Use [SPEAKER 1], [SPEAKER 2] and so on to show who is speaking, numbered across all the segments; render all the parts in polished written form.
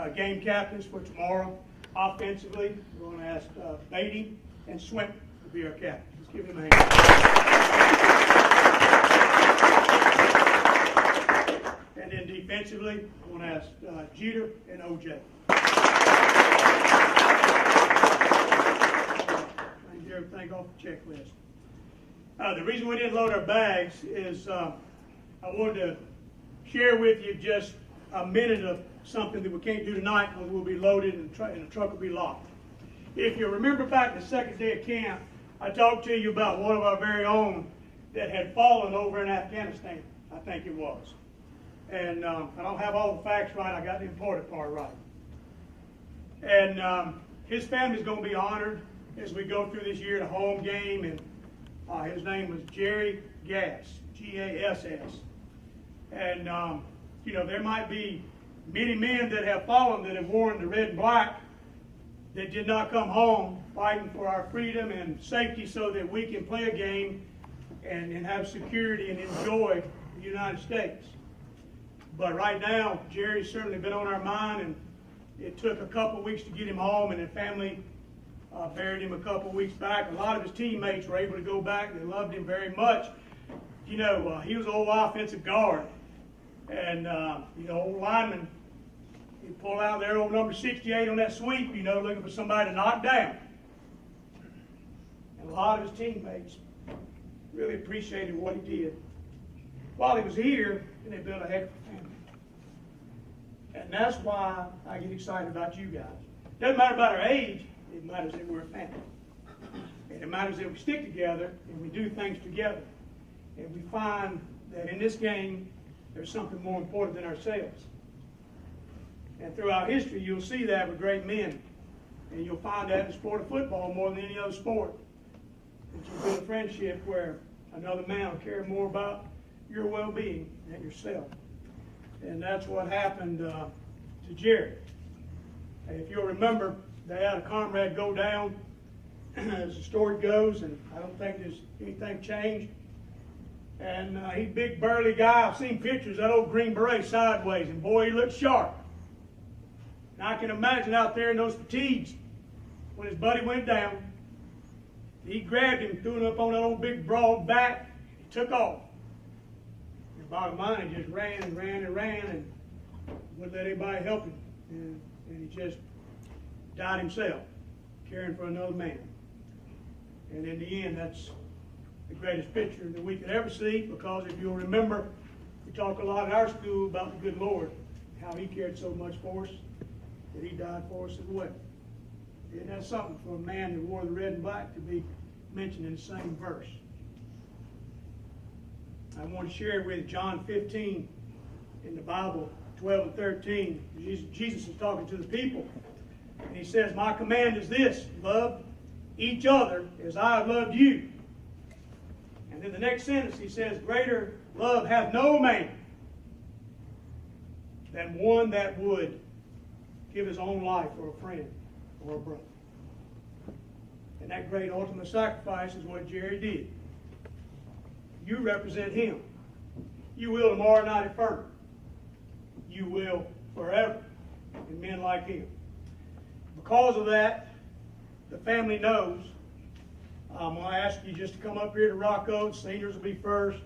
[SPEAKER 1] game captains for tomorrow. Offensively, we're going to ask Beatty and Swinton to be our captains. Let's give them a hand. And then defensively, I'm going to ask Jeter and OJ. Get everything off the checklist. The reason we didn't load our bags is I wanted to share with you just a minute of something that we can't do tonight because we'll be loaded and the truck will be locked. If you remember back the second day of camp, I talked to you about one of our very own that had fallen over in Afghanistan, I think it was. And I don't have all the facts right, I got the important part right. And his family's going to be honored as we go through this year at a home game, and his name was Jerry Gass, G-A-S-S. And, you know, there might be many men that have fallen that have worn the red and black that did not come home fighting for our freedom and safety so that we can play a game and have security and enjoy the United States. But right now, Jerry's certainly been on our mind, and it took a couple weeks to get him home, and the family buried him a couple weeks back. A lot of his teammates were able to go back. They loved him very much. You know, he was an old offensive guard. And, you know, old lineman, he'd pull out their old number 68 on that sweep, you know, looking for somebody to knock down. And a lot of his teammates really appreciated what he did while he was here, and they built a heck of a family. And that's why I get excited about you guys. It doesn't matter about our age. It matters that we're a family. And it matters that we stick together and we do things together. And we find that in this game, there's something more important than ourselves. And throughout history, you'll see that with great men. And you'll find that in the sport of football more than any other sport. That you build a friendship where another man will care more about your well-being than yourself. And that's what happened to Jerry. And if you'll remember, they had a comrade go down, as the story goes, and I don't think there's anything changed. And he's a big, burly guy. I've seen pictures of that old Green Beret sideways, and boy, he looked sharp. And I can imagine out there in those fatigues, when his buddy went down, he grabbed him, threw him up on that old big, broad back, he took off. And bottom line, he just ran and ran and ran, and wouldn't let anybody help him. And he just died himself, caring for another man. And in the end, that's the greatest picture that we could ever see, because if you'll remember, we talk a lot at our school about the good Lord, how he cared so much for us, that he died for us as well. Isn't that something for a man that wore the red and black to be mentioned in the same verse? I want to share with John 15 in the Bible, 12 and 13. Jesus is talking to the people. And he says, my command is this, love each other as I have loved you. And in the next sentence he says, greater love hath no man than one that would give his own life for a friend or a brother. And that great ultimate sacrifice is what Jerry did. You represent him. You will tomorrow night at Furman. You will forever in men like him. Because of that, the family knows. I'm going to ask you just to come up here to Rocco. Seniors will be first.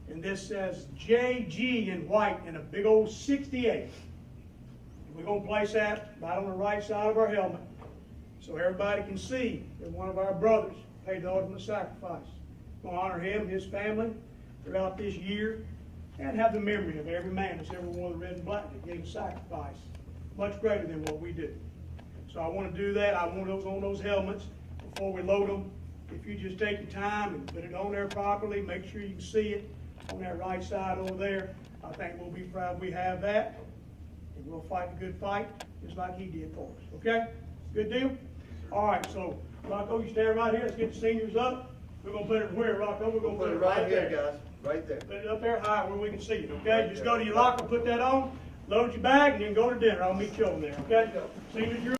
[SPEAKER 1] And this says JG in white and a big old 68. And we're going to place that right on the right side of our helmet so everybody can see that one of our brothers paid the ultimate sacrifice. We're going to honor him, his family, throughout this year, and have the memory of every man that's ever worn the red and black that gave a sacrifice much greater than what we do. So I want to do that. I want those on those helmets before we load them. If you just take your time and put it on there properly, make sure you can see it on that right side over there. I think we'll be proud we have that. And we'll fight a good fight just like he did for us. Okay? Good deal? All right, so Rocco, you stand right here. Let's get the seniors up. We're going to put it where, Rocco? We're going to put it right there, guys. Right there. Put it up there high where we can see it, okay? Just go to your locker, put that on, load your bag, and then go to dinner. I'll meet you over there, okay? Seniors, you're